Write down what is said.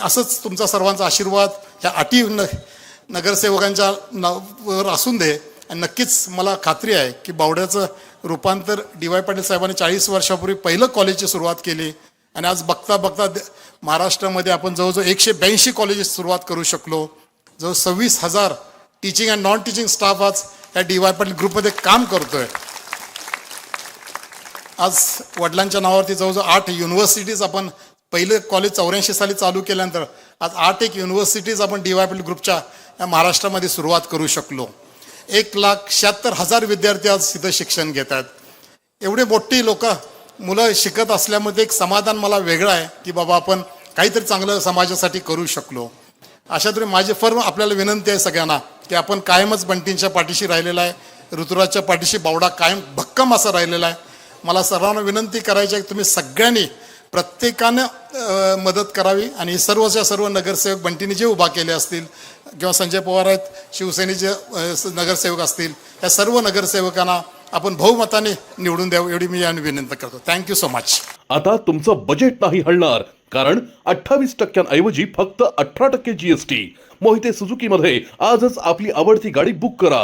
असंच तुमचा सर्वांचा आशीर्वाद ह्या अटी नगरसेवकांच्या वर असून दे. आणि नक्कीच मला खात्री आहे की बावड्याचं रूपांतर डी.वाय. पाटील साहेबांनी 40 वर्षापूर्वी पहिलं कॉलेजची सुरुवात केली आणि आज बघता बघता महाराष्ट्रामध्ये आपण जवळजवळ 182 कॉलेजेस सुरुवात करू शकलो. जवळ 26,000 teaching and non teaching staff आज या डी.वाय. पाटील ग्रुपमध्ये काम करतोय. आज वडिलांच्या नावावरती जवळजवळ 8 युनिव्हर्सिटीज आपण पहिलं कॉलेज 84 साली चालू केल्यानंतर आज 8 युनिव्हर्सिटीज आपण डी.वाय. पाटील ग्रुपच्या या महाराष्ट्रामध्ये सुरुवात करू शकलो. 1,76,000 विद्यार्थी आज तिथं शिक्षण घेत आहेत. एवढे मोठी मुलं शिकत असल्यामध्ये एक समाधान मला वेगळं आहे की बाबा आपण काहीतरी चांगलं समाजासाठी करू शकलो. अशा तरी माझी फर्म आपल्याला विनंती आहे सगळ्यांना की आपण कायमच बंटींच्या पाठीशी राहिलेला आहे. ऋतुराजच्या पाठीशी बावडा कायम भक्कम असा राहिलेला आहे. मला सर्वांना विनंती करायची आहे की तुम्ही सगळ्यांनी प्रत्येकानं मदत करावी आणि सर्वच्या सर्व नगरसेवक बंटीने जे उभा केले असतील किंवा संजय पवार आहेत शिवसेनेचे नगरसेवक असतील या सर्व नगरसेवकांना आपण बहुमताने निवडून द्यावं एवढी मी याने विनंती करतो. Thank you so much. आता तुमचं बजेट नाही हलणार कारण 28% ऐवजी फक्त 18% GST. मोहिते सुझुकी मध्ये आजच आपली आवडती गाडी बुक करा.